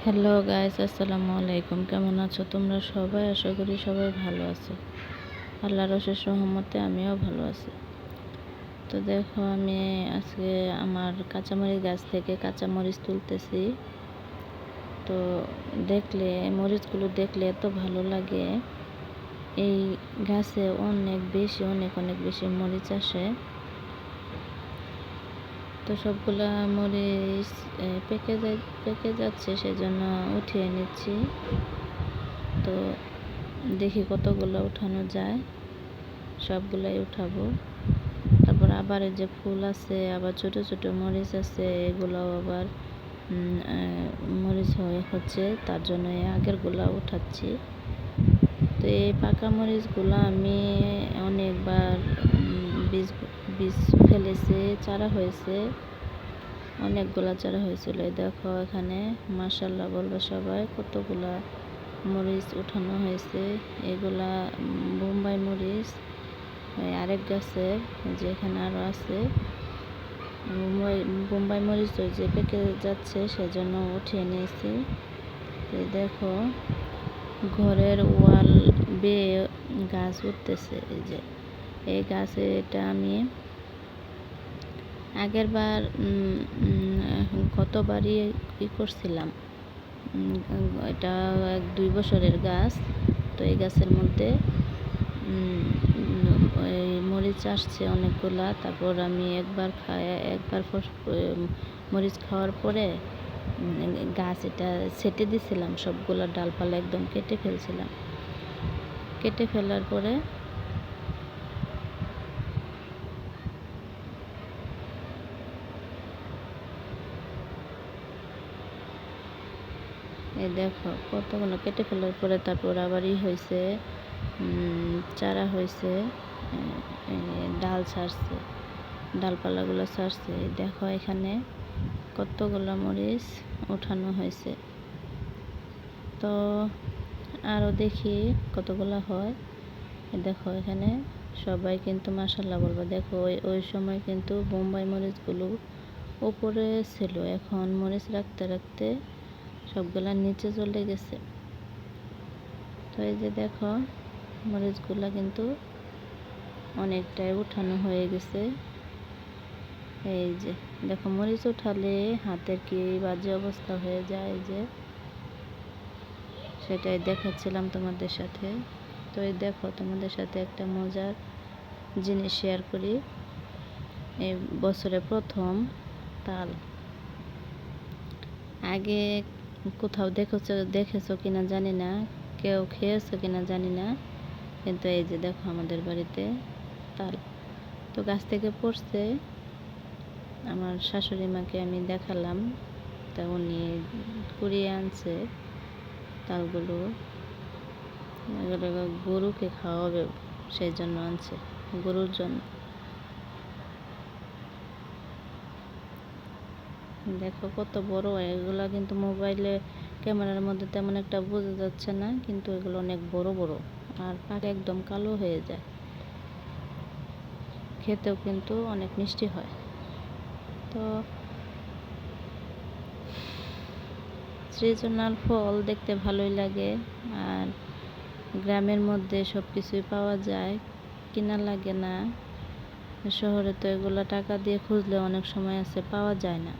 Hello guys, আসসালামু আলাইকুম। কেমন আছো তোমরা সবাই? আশা করি সবাই ভালো আছো। আল্লাহর অশেষ রহমতে আমিও ভালো আছি। তো দেখো, আমি আজকে আমার কাঁচামরিচ গাছ থেকে কাঁচামরিচ তুলতেছি। তো মরিচগুলো দেখলে এত ভালো লাগে। এই গাছে অনেক বেশি মরিচ আসে। তো সবগুলা মরিচ পেকে যাচ্ছে, সেজন্য উঠিয়ে নিচ্ছি। তো দেখি কতগুলো উঠানো যায়, সবগুলাই উঠাবো। তারপর আবার এই যে ফুল আছে, আবার ছোট ছোট মরিচ আছে, এগুলোও আবার মরিচ হচ্ছে, তার জন্য আগেরগুলা উঠাচ্ছি। তো এই পাকা মরিচগুলো আমি অনেকবার বীজ ফেলেছি, চারা হয়েছে, অনেকগুলা চারা হয়েছিল। দেখো এখানে মাশাআল্লাহ বলবে সবাই, কতগুলা মরিচ উঠানো হয়েছে। এগুলা বোম্বাই মরিচ, আরেক গাছের যে এখানে আরো আছে বোম্বাই মরিচ, ওই যে পেকে যাচ্ছে, সেজন্য উঠিয়ে নিয়েছি। দেখো ঘরের ওয়াল বেয়ে গাছ উঠতেছে। এই যে এই গাছে, এটা আমি আগের বার গতবারই করছিলাম। এটা 1-2 বছরের গাছ। তো এই গাছের মধ্যে মরিচ আসছে অনেকগুলা। তারপর আমি একবার মরিচ খাওয়ার পরে গাছ এটা ছেটে দিছিলাম, সবগুলা ডালপালা একদম কেটে ফেলছিলাম। কেটে ফেলার পরে এই দেখো কতগুলো কেটে ফেলার পরে তারপর আবারই হয়েছে, চারা হয়েছে, ডাল ছাড়ছে, ডালপালাগুলো ছাড়ছে। দেখো এখানে কতগুলো মরিচ উঠানো হয়েছে। তো আরও দেখি কতগুলো হয়। দেখো এখানে সবাই কিন্তু মাশাআল্লাহ বলবো। দেখো ওই সময় কিন্তু বোম্বাই মরিচগুলো উপরে ছিল, এখন মরিচ রাখতে রাখতে সবগুলা নিচে চলে গেছে। তো এই যে দেখো মরিচগুলা কিন্তু অনেকটাই উঠানো হয়ে গেছে। এই যে দেখো, মরিচ উঠালে হাতের কি বাজে অবস্থা হয়ে যায়, যে সেটাই দেখাচ্ছিলাম তোমাদের সাথে। তো এই দেখো, তোমাদের সাথে একটা মজার জিনিস শেয়ার করি। এই বছরে প্রথম তাল। আগে কোথাও দেখেছো কিনা জানি না, কেউ খেয়েছো কিনা জানি না, কিন্তু এই যে দেখো আমাদের বাড়িতে তাল। তো গাছ থেকে পড়ছে, আমার শাশুড়ি মাকে আমি দেখালাম, তা উনি কুড়িয়ে আনছে তালগুলো। এগুলো গরুকে খাওয়াবে, সেই জন্য আনছে, গরুর জন্য। দেখো কত বড়। এগুলা কিন্তু মোবাইলে ক্যামেরার মধ্যে তেমন একটা বোঝা যাচ্ছে না, কিন্তু এগুলো অনেক বড় বড়, আর পাকে একদম কালো হয়ে যায়। খেতেও কিন্তু অনেক মিষ্টি হয়। তো সিজনাল ফল দেখতে ভালোই লাগে, আর গ্রামের মধ্যে সব কিছুই পাওয়া যায়, কিনা লাগে না। শহরে তো এগুলো টাকা দিয়ে খুঁজলে অনেক সময় আছে, পাওয়া যায় না।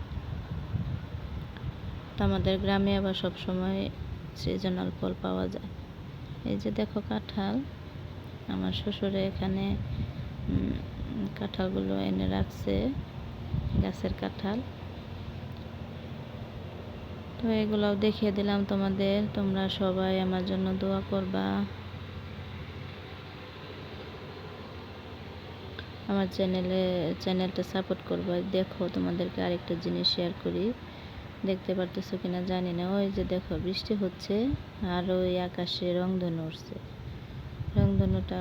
তো আমাদের গ্রামে আবার সব সময় সিজনাল ফল পাওয়া যায়। এই যে দেখো কাঁঠাল, আমার শ্বশুরে এখানে কাঁঠালগুলো এনে রাখছে, গাছের কাঁঠাল। তো এগুলোও দেখিয়ে দিলাম তোমাদের। তোমরা সবাই আমার জন্য দোয়া করবা, আমার চ্যানেলটা সাপোর্ট করবা। দেখো তোমাদেরকে আরেকটা জিনিস শেয়ার করি, দেখতে পারতেছো কিনা জানি না। ওই যে দেখো বৃষ্টি হচ্ছে, আর ওই আকাশে রংধনু উঠছে। রংধনুটা